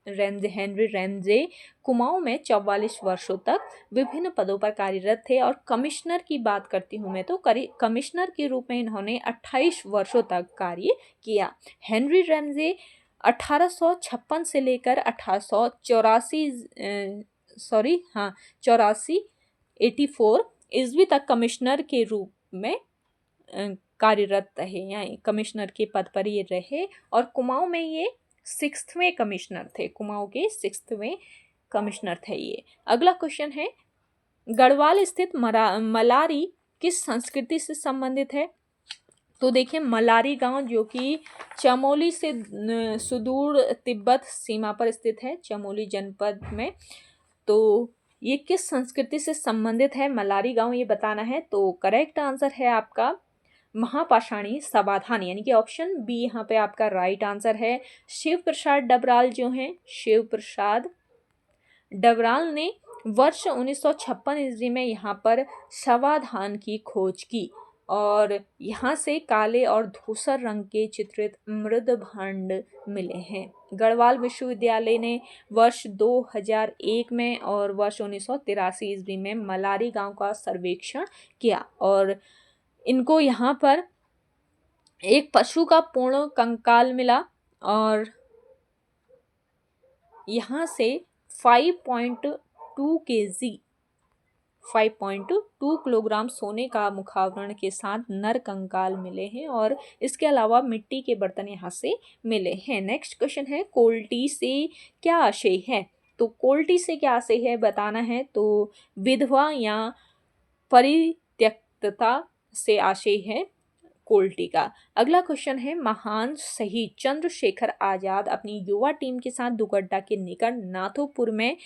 [SPEAKER 1] हेनरी रैमजे कुमाऊं में 44 वर्षों तक विभिन्न पदों पर कार्यरत थे। और कमिश्नर की बात करती हूँ मैं, तो कमिश्नर के रूप में इन्होंने 28 वर्षों तक कार्य किया। हेनरी रैमजे 1856 से लेकर 84 ईस्वी तक कमिश्नर के रूप में कार्यरत रहे, यानी कमिश्नर के पद पर ये रहे। और कुमाऊं में ये 6वें कमिश्नर थे, कुमाऊं के 6वें कमिश्नर थे ये। अगला क्वेश्चन है, गढ़वाल स्थित मलारी किस संस्कृति से संबंधित है। तो देखिए, मलारी गांव जो कि चमोली से सुदूर तिब्बत सीमा पर स्थित है, चमोली जनपद में। तो ये किस संस्कृति से संबंधित है मलारी गांव, ये बताना है। तो करेक्ट आंसर है आपका महापाषाणी समाधान, यानी कि ऑप्शन बी यहाँ पे आपका राइट आंसर है। शिव प्रसाद डबराल जो हैं, शिव प्रसाद डबराल ने वर्ष 1956 ईस्वी में यहाँ पर समाधान की खोज की और यहाँ से काले और धूसर रंग के चित्रित मृद भांड मिले हैं। गढ़वाल विश्वविद्यालय ने वर्ष 2001 में और वर्ष 1983 ईस्वी में मलारी गांव का सर्वेक्षण किया और इनको यहाँ पर एक पशु का पूर्ण कंकाल मिला और यहाँ से 5.2 केजी 5.2 किलोग्राम सोने का मुखावरण के साथ नर कंकाल मिले हैं और इसके अलावा मिट्टी के बर्तन यहाँ से मिले हैं। नेक्स्ट क्वेश्चन है, कोल्टी से क्या आशय है? तो कोल्टी से क्या आशय है बताना है, तो विधवा या परित्यक्तता से आशय है कोल्टी का। अगला क्वेश्चन है, महान शहीद चंद्रशेखर आजाद अपनी युवा टीम के साथ दुगड्डा के निकट नाथोपुर में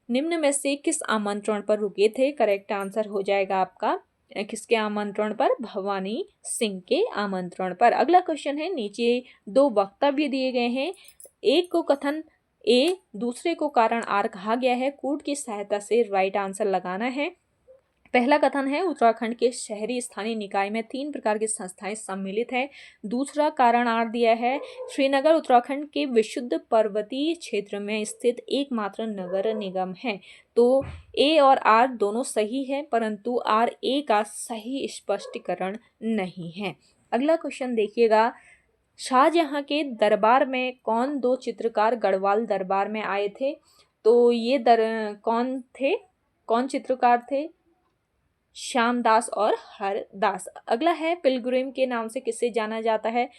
[SPEAKER 1] निम्न में से किस आमंत्रण पर रुके थे? करेक्ट आंसर हो जाएगा आपका किसके आमंत्रण पर? भवानी सिंह के आमंत्रण पर। अगला क्वेश्चन है, नीचे दो वक्तव्य दिए गए हैं, एक को कथन ए, दूसरे को कारण आर कहा गया है। कूट की सहायता से राइट आंसर लगाना है। पहला कथन है, उत्तराखंड के शहरी स्थानीय निकाय में 3 प्रकार की संस्थाएं सम्मिलित है। दूसरा कारण आर दिया है, श्रीनगर उत्तराखंड के विशुद्ध पर्वतीय क्षेत्र में स्थित एकमात्र नगर निगम है। तो ए और आर दोनों सही है, परंतु आर ए का सही स्पष्टीकरण नहीं है। अगला क्वेश्चन देखिएगा, शाहजहां के दरबार में कौन दो चित्रकार गढ़वाल दरबार में आए थे? तो ये कौन थे, कौन चित्रकार थे? श्यामदास और हरदास। अगला है, पिलग्रिम के नाम से किसे जाना जाता है?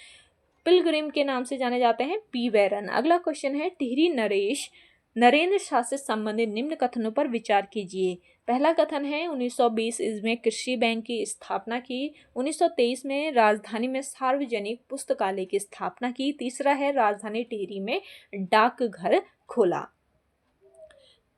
[SPEAKER 1] पिलग्रिम के नाम से जाने जाते हैं पी वैरन। अगला क्वेश्चन है, टिहरी नरेश नरेंद्र शाह से संबंधित निम्न कथनों पर विचार कीजिए। पहला कथन है, 1920 ईस्वी में कृषि बैंक की स्थापना की। 1923 में राजधानी में सार्वजनिक पुस्तकालय की स्थापना की। तीसरा है, राजधानी टिहरी में डाकघर खोला।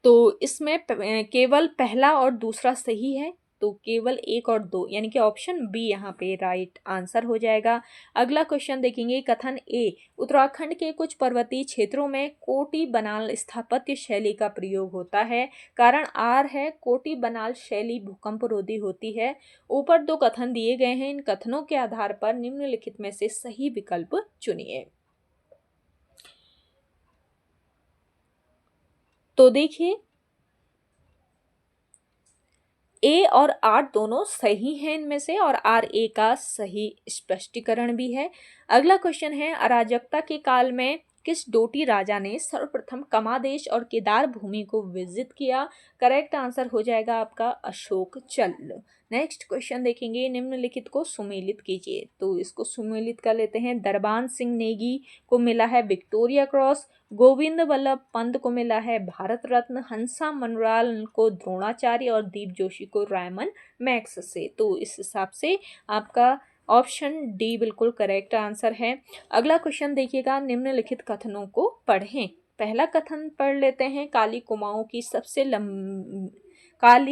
[SPEAKER 1] तो इसमें केवल पहला और दूसरा सही है, तो केवल 1 और 2 यानी कि ऑप्शन बी यहाँ पे राइट आंसर हो जाएगा। अगला क्वेश्चन देखेंगे, कथन ए, उत्तराखंड के कुछ पर्वतीय क्षेत्रों में कोटी बनाल स्थापत्य शैली का प्रयोग होता है। कारण आर है, कोटी बनाल शैली भूकंप रोधी होती है। ऊपर 2 कथन दिए गए हैं, इन कथनों के आधार पर निम्नलिखित में से सही विकल्प चुनिए। तो देखिए, ए और आर दोनों सही हैं इनमें से, और आर ए का सही स्पष्टीकरण भी है। अगला क्वेश्चन है, अराजकता के काल में किस डोटी राजा ने सर्वप्रथम कमादेश और केदार भूमि को विजिट किया? करेक्ट आंसर हो जाएगा आपका अशोक चल। नेक्स्ट क्वेश्चन देखेंगे, निम्नलिखित को सुमेलित कीजिए। तो इसको सुमेलित कर लेते हैं। दरबान सिंह नेगी को मिला है विक्टोरिया क्रॉस, गोविंद वल्लभ पंत को मिला है भारत रत्न, हंसा मनराल को द्रोणाचार्य और दीप जोशी को रायमन मैक्स से। तो इस हिसाब से आपका ऑप्शन डी बिल्कुल करेक्ट आंसर है। अगला क्वेश्चन देखिएगा, निम्नलिखित कथनों को पढ़ें। पहला कथन पढ़ लेते हैं, काली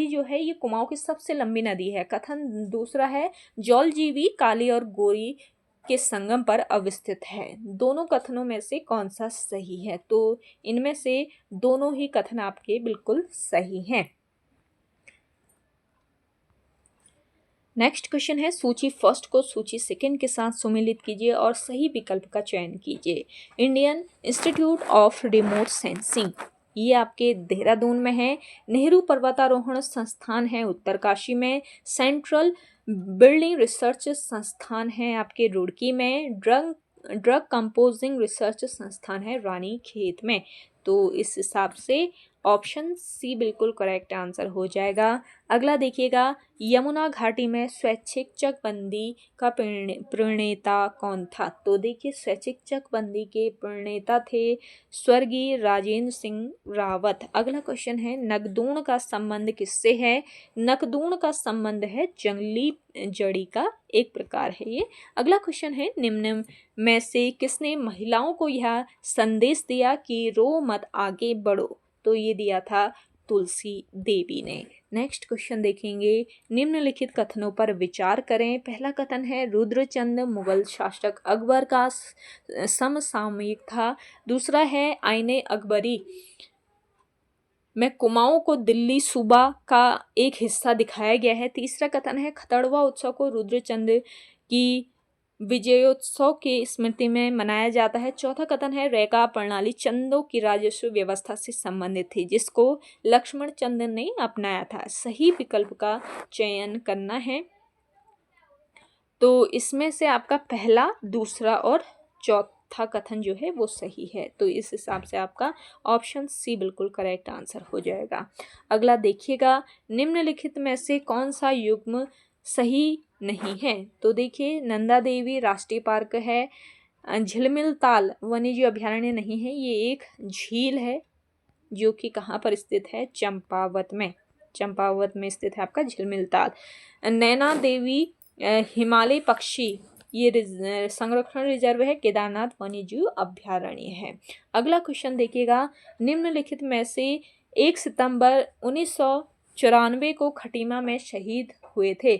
[SPEAKER 1] जो है ये कुमाऊं की सबसे लंबी नदी है। कथन दूसरा है, जौलजीबी काली और गोरी के संगम पर अवस्थित है। दोनों कथनों में से कौन सा सही है? तो इनमें से दोनों ही कथन आपके बिल्कुल सही हैं। नेक्स्ट क्वेश्चन है, सूची फर्स्ट को सूची सेकंड के साथ सुमेलित कीजिए और सही विकल्प का चयन कीजिए। Indian institute of remote sensing, ये आपके देहरादून में है। नेहरू पर्वतारोहण संस्थान है उत्तरकाशी में। सेंट्रल बिल्डिंग रिसर्च संस्थान है आपके रुड़की में। ड्रग कंपोजिंग रिसर्च संस्थान है रानीखेत में। तो इस हिसाब से ऑप्शन सी बिल्कुल करेक्ट आंसर हो जाएगा। अगला देखिएगा, यमुना घाटी में स्वैच्छिक चकबंदी का प्रणेता कौन था? तो देखिए, स्वैच्छिक चकबंदी के प्रणेता थे स्वर्गीय राजेंद्र सिंह रावत। अगला क्वेश्चन है, नकदूण का संबंध किससे है? नकदूण का संबंध है जंगली जड़ी का एक प्रकार है ये। अगला क्वेश्चन है, निम्न में से किसने महिलाओं को यह संदेश दिया कि रो मत आगे बढ़ो? तो ये दिया था तुलसी देवी ने। नेक्स्ट क्वेश्चन देखेंगे, निम्नलिखित कथनों पर विचार करें। पहला कथन है रुद्रचंद मुगल शासक अकबर का समसामयिक था। दूसरा है आईने अकबरी में कुमाऊं को दिल्ली सूबा का एक हिस्सा दिखाया गया है। तीसरा कथन है खतड़वा उत्सव को रुद्रचंद की विजयोत्सव की स्मृति में मनाया जाता है। चौथा कथन है रेखा प्रणाली चंदों की राजस्व व्यवस्था से संबंधित थी जिसको लक्ष्मण चंद ने अपनाया था। सही विकल्प का चयन करना है। तो इसमें से आपका पहला, दूसरा और चौथा कथन जो है वो सही है। तो इस हिसाब से आपका ऑप्शन सी बिल्कुल करेक्ट आंसर हो जाएगा। अगला देखिएगा, निम्नलिखित में से कौन सा युग्म सही नहीं है। तो देखिए, नंदा देवी राष्ट्रीय पार्क है, झिलमिल ताल वन्यजीव अभयारण्य नहीं है, ये एक झील है जो कि कहाँ पर स्थित है, चंपावत में। चंपावत में स्थित है आपका झिलमिल ताल। नैना देवी हिमालय पक्षी ये संरक्षण रिजर्व है, केदारनाथ वन्यजीव अभयारण्य है। अगला क्वेश्चन देखिएगा, निम्नलिखित में से 1 सितंबर 1994 को खटीमा में शहीद हुए थे।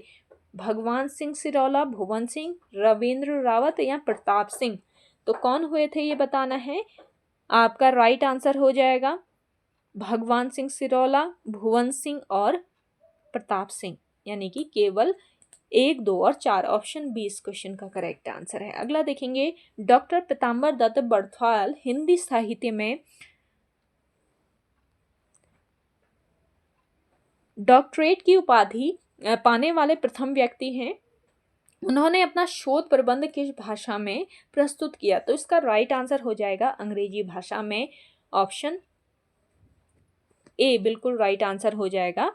[SPEAKER 1] भगवान सिंह सिरौला, भुवन सिंह, रविंद्र रावत या प्रताप सिंह। तो कौन हुए थे ये बताना है। आपका राइट आंसर हो जाएगा भगवान सिंह सिरौला, भुवन सिंह और प्रताप सिंह, यानी कि केवल 1, 2 और 4। ऑप्शन बी इस क्वेश्चन का करेक्ट आंसर है। अगला देखेंगे, डॉक्टर पीताम्बर दत्त बड़थवाल हिंदी साहित्य में डॉक्टरेट की उपाधि पाने वाले प्रथम व्यक्ति हैं। उन्होंने अपना शोध प्रबंध किस भाषा में प्रस्तुत किया। तो इसका राइट आंसर हो जाएगा अंग्रेजी भाषा में। ऑप्शन ए बिल्कुल राइट आंसर हो जाएगा।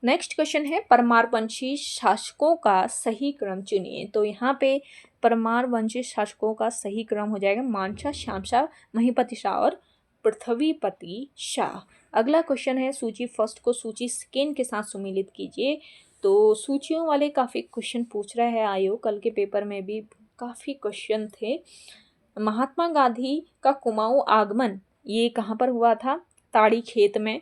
[SPEAKER 1] नेक्स्ट क्वेश्चन है, परमारवंशी शासकों का सही क्रम चुनिए। तो यहाँ पे परमारवंशी शासकों का सही क्रम हो जाएगा मानशाह, श्यामशाह, महीपति शाह और पृथ्वीपति शाह। अगला क्वेश्चन है, सूची फर्स्ट को सूची सेकेंड के साथ सुमेलित कीजिए। तो सूचियों वाले काफ़ी क्वेश्चन पूछ रहा है आयोग, कल के पेपर में भी काफ़ी क्वेश्चन थे। महात्मा गांधी का कुमाऊं आगमन ये कहाँ पर हुआ था, ताड़ी खेत में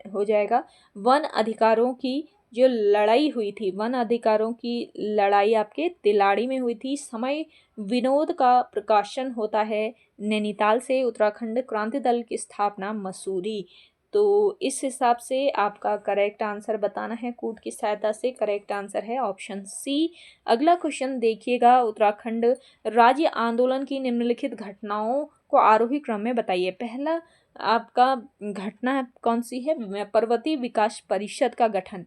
[SPEAKER 1] हो जाएगा। वन अधिकारों की जो लड़ाई हुई थी, वन अधिकारों की लड़ाई आपके तिलाड़ी में हुई थी। समय विनोद का प्रकाशन होता है नैनीताल से। उत्तराखंड क्रांति दल की स्थापना मसूरी। तो इस हिसाब से आपका करेक्ट आंसर बताना है कूट की सहायता से। करेक्ट आंसर है ऑप्शन सी। अगला क्वेश्चन देखिएगा, उत्तराखंड राज्य आंदोलन की निम्नलिखित घटनाओं को आरोही क्रम में बताइए। पहला आपका घटना कौन सी है, पर्वतीय विकास परिषद का गठन।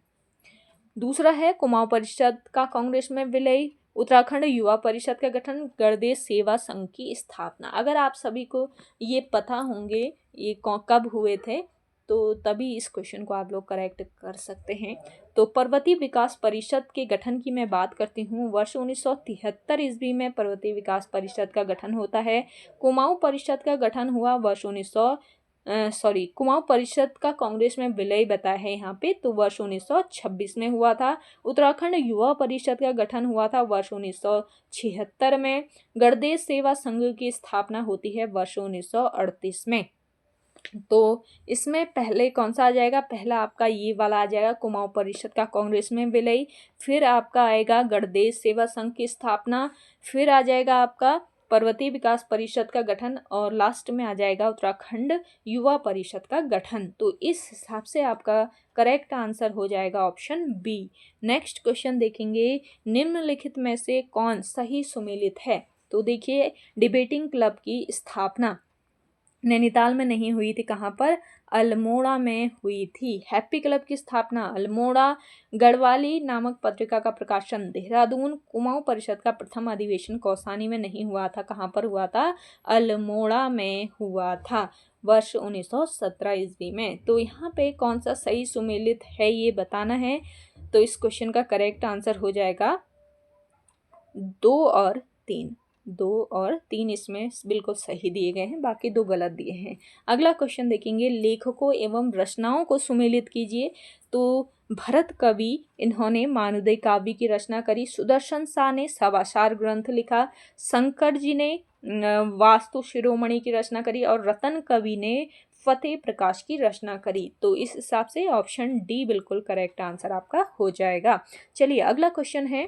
[SPEAKER 1] दूसरा है कुमाऊं परिषद का कांग्रेस में विलय। उत्तराखंड युवा परिषद का गठन। गणदेश सेवा संघ की स्थापना। अगर आप सभी को ये पता होंगे ये कब हुए थे तो तभी इस क्वेश्चन को आप लोग करेक्ट कर सकते हैं। तो पर्वतीय विकास परिषद के गठन की मैं बात करती हूँ, वर्ष 1973 ईस्वी में पर्वतीय विकास परिषद का गठन होता है। कुमाऊं परिषद का गठन हुआ वर्ष कुमाऊं परिषद का कांग्रेस में विलय बताया है यहाँ पे, तो वर्ष 1926 में हुआ था। उत्तराखंड युवा परिषद का गठन हुआ था वर्ष 1976 में। गणदेश सेवा संघ की स्थापना होती है वर्ष 1938 में। तो इसमें पहले कौन सा आ जाएगा, पहला आपका ये वाला आ जाएगा कुमाऊं परिषद का कांग्रेस में विलय, फिर आपका आएगा गणदेश सेवा संघ की स्थापना, फिर आ जाएगा आपका पर्वतीय विकास परिषद का गठन और लास्ट में आ जाएगा उत्तराखंड युवा परिषद का गठन। तो इस हिसाब से आपका करेक्ट आंसर हो जाएगा ऑप्शन बी। नेक्स्ट क्वेश्चन देखेंगे, निम्नलिखित में से कौन सही सुमेलित है। तो देखिए, डिबेटिंग क्लब की स्थापना नैनीताल में नहीं हुई थी, कहाँ पर, अल्मोड़ा में हुई थी। हैप्पी क्लब की स्थापना अल्मोड़ा। गढ़वाली नामक पत्रिका का प्रकाशन देहरादून। कुमाऊं परिषद का प्रथम अधिवेशन कौसानी में नहीं हुआ था, कहाँ पर हुआ था, अल्मोड़ा में हुआ था वर्ष 1917 ईस्वी में। तो यहाँ पे कौन सा सही सुमेलित है ये बताना है। तो इस क्वेश्चन का करेक्ट आंसर हो जाएगा 2 और 3। 2 और 3 इसमें बिल्कुल सही दिए गए हैं, बाकी 2 गलत दिए हैं। अगला क्वेश्चन देखेंगे, लेखकों एवं रचनाओं को सुमेलित कीजिए। तो भरत कवि, इन्होंने मानुदय काव्य की रचना करी। सुदर्शन शाह ने सवासार ग्रंथ लिखा। शंकर जी ने वास्तु शिरोमणि की रचना करी और रतन कवि ने फतेह प्रकाश की रचना करी। तो इस हिसाब से ऑप्शन डी बिल्कुल करेक्ट आंसर आपका हो जाएगा। चलिए अगला क्वेश्चन है,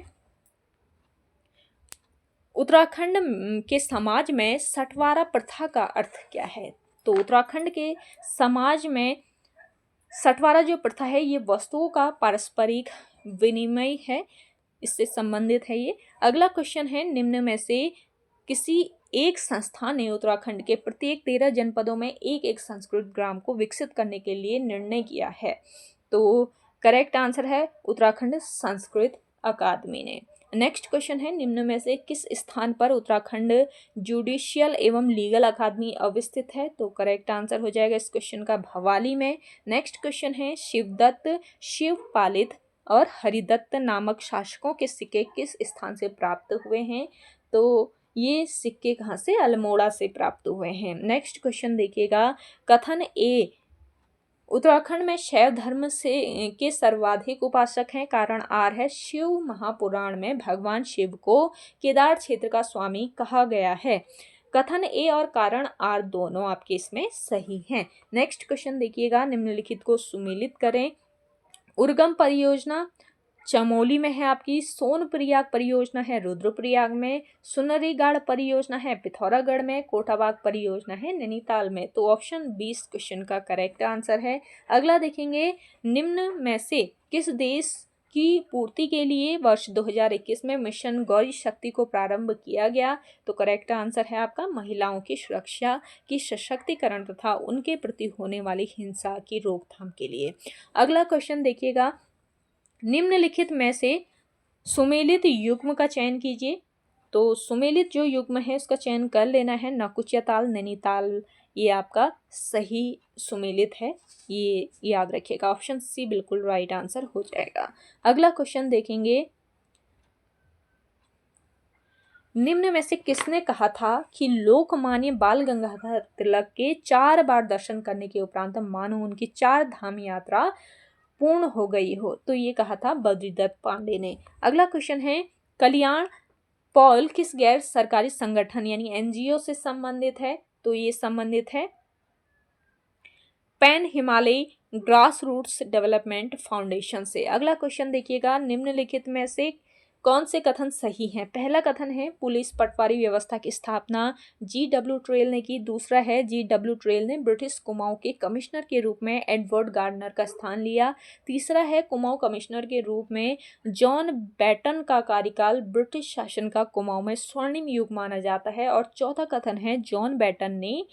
[SPEAKER 1] उत्तराखंड के समाज में सठवारा प्रथा का अर्थ क्या है? तो उत्तराखंड के समाज में सठवारा जो प्रथा है ये वस्तुओं का पारस्परिक विनिमय है, इससे संबंधित है ये। अगला क्वेश्चन है, निम्न में से किसी एक संस्था ने उत्तराखंड के प्रत्येक 13 जनपदों में एक एक संस्कृत ग्राम को विकसित करने के लिए निर्णय किया है? तो करेक्ट आंसर है उत्तराखंड संस्कृत अकादमी ने। नेक्स्ट क्वेश्चन है, निम्न में से किस स्थान पर उत्तराखंड जुडिशियल एवं लीगल अकादमी अवस्थित है? तो करेक्ट आंसर हो जाएगा इस क्वेश्चन का भवाली में। नेक्स्ट क्वेश्चन है, शिवदत्त, शिवपालित और हरिदत्त नामक शासकों के सिक्के किस स्थान से प्राप्त हुए हैं? तो ये सिक्के कहाँ से? अल्मोड़ा से प्राप्त हुए हैं। नेक्स्ट क्वेश्चन देखिएगा, कथन ए उत्तराखंड में शैव धर्म से के सर्वाधिक उपासक हैं, कारण आर है शिव महापुराण में भगवान शिव को केदार क्षेत्र का स्वामी कहा गया है। कथन ए और कारण आर दोनों आपके इसमें सही हैं। नेक्स्ट क्वेश्चन देखिएगा, निम्नलिखित को सुमेलित करें। उर्गम परियोजना चमोली में है आपकी, सोनप्रयाग परियोजना है रुद्रप्रयाग में, सुनरीगढ़ परियोजना है पिथौरागढ़ में, कोटाबाग परियोजना है नैनीताल में। तो ऑप्शन 20 क्वेश्चन का करेक्ट आंसर है। अगला देखेंगे, निम्न में से किस देश की पूर्ति के लिए वर्ष 2021 में मिशन गौरी शक्ति को प्रारंभ किया गया? तो करेक्ट आंसर है आपका महिलाओं की सुरक्षा की सशक्तिकरण तथा उनके प्रति होने वाली हिंसा की रोकथाम के लिए। अगला क्वेश्चन देखिएगा, निम्नलिखित में से सुमेलित युग्म का चयन कीजिए। तो सुमेलित जो युग्म है उसका चयन कर लेना है, नकुचिया ताल, नैनीताल, ये आपका सही सुमेलित है, ये याद रखिएगा। ऑप्शन सी बिल्कुल राइट आंसर हो जाएगा। अगला क्वेश्चन देखेंगे, निम्न में से किसने कहा था कि लोकमान्य बाल गंगाधर तिलक के 4 बार दर्शन करने के उपरांत मानो उनकी 4 धाम यात्रा पूर्ण हो गई हो? तो ये कहा था बद्रीदत्त पांडे ने। अगला क्वेश्चन है, कल्याण पॉल किस गैर सरकारी संगठन यानी एनजीओ से संबंधित है? तो ये संबंधित है pan Himalaya grass roots development foundation से। अगला क्वेश्चन देखिएगा, निम्नलिखित में से कौन से कथन सही हैं? पहला कथन है पुलिस पटवारी व्यवस्था की स्थापना जी.डब्ल्यू. ट्रेल ने की। दूसरा है जी.डब्ल्यू. ट्रेल ने ब्रिटिश कुमाऊं के कमिश्नर के रूप में एडवर्ड गार्डनर का स्थान लिया। तीसरा है कुमाऊं कमिश्नर के रूप में जॉन बैटन का कार्यकाल ब्रिटिश शासन का कुमाऊं में स्वर्णिम युग माना जाता है। और चौथा कथन है जॉन बैटन ने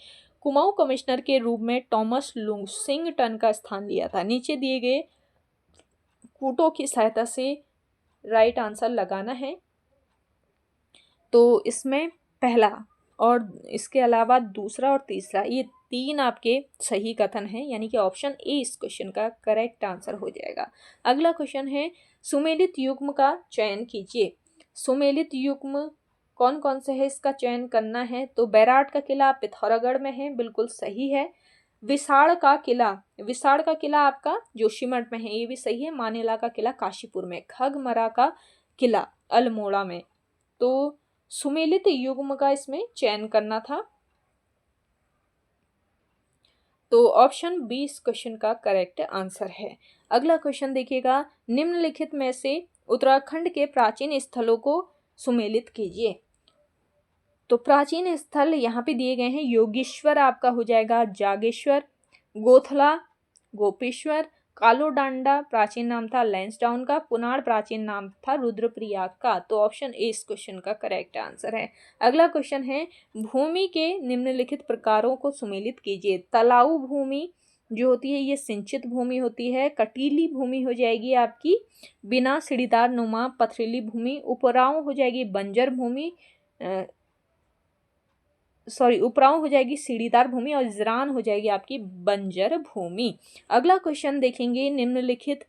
[SPEAKER 1] कुमाऊं कमिश्नर के रूप में टॉमस लुसिंगटन का स्थान लिया था। नीचे दिए गए कूटों की सहायता से राइट आंसर लगाना है। तो इसमें पहला और इसके अलावा दूसरा और तीसरा, ये 3 आपके सही कथन हैं, यानी कि ऑप्शन ए इस क्वेश्चन का करेक्ट आंसर हो जाएगा। अगला क्वेश्चन है, सुमेलित युग्म का चयन कीजिए। सुमेलित युग्म कौन कौन से है इसका चयन करना है? तो बैराट का किला पिथौरागढ़ में है, बिल्कुल सही है। विसाड़ का किला आपका जोशीमठ में है, ये भी सही है। मानेला का किला काशीपुर में, खगमरा का किला अल्मोड़ा में। तो सुमेलित युग्म का इसमें चयन करना था। तो ऑप्शन बी इस क्वेश्चन का करेक्ट आंसर है। अगला क्वेश्चन देखिएगा, निम्नलिखित में से उत्तराखंड के प्राचीन स्थलों को सुमेलित कीजिए। तो प्राचीन स्थल यहाँ पे दिए गए हैं, योगेश्वर आपका हो जाएगा जागेश्वर, गोथला गोपेश्वर, कालोडांडा प्राचीन नाम था लैंसडाउन का, पुनाड़ प्राचीन नाम था रुद्रप्रयाग का। तो ऑप्शन ए इस क्वेश्चन का करेक्ट आंसर है। अगला क्वेश्चन है, भूमि के निम्नलिखित प्रकारों को सुमेलित कीजिए। तलाऊ भूमि जो होती है ये सिंचित भूमि होती है। कटीली भूमि हो जाएगी आपकी बिना सीढ़ीदार नुमा पथरीली भूमि। उपराऊ हो जाएगी बंजर भूमि, उपराऊ हो जाएगी सीढ़ीदार भूमि, और इजरान हो जाएगी आपकी बंजर भूमि। अगला क्वेश्चन देखेंगे, निम्नलिखित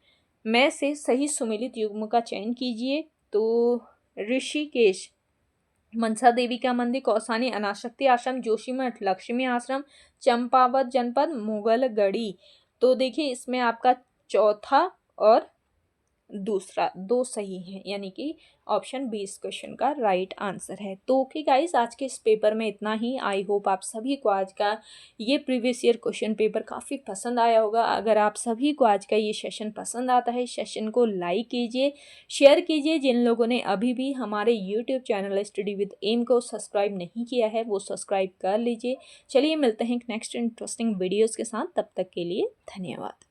[SPEAKER 1] में से सही सुमेलित युग्म का चयन कीजिए। तो ऋषिकेश मनसा देवी का मंदिर, कौसानी अनाशक्ति आश्रम, जोशीमठ लक्ष्मी आश्रम, चंपावत जनपद मुगलगढ़ी। तो देखिए इसमें आपका चौथा और दूसरा 2 सही हैं, यानी कि ऑप्शन बी इस क्वेश्चन का राइट आंसर है। तो ओके गाइस, आज के इस पेपर में इतना ही। आई होप आप सभी को आज का ये प्रीवियस ईयर क्वेश्चन पेपर काफ़ी पसंद आया होगा। अगर आप सभी को आज का ये सेशन पसंद आता है, सेशन को लाइक कीजिए, शेयर कीजिए। जिन लोगों ने अभी भी हमारे YouTube channel study with M को सब्सक्राइब नहीं किया है, वो सब्सक्राइब कर लीजिए। चलिए मिलते हैं नेक्स्ट इंटरेस्टिंग वीडियोज़ के साथ, तब तक के लिए धन्यवाद।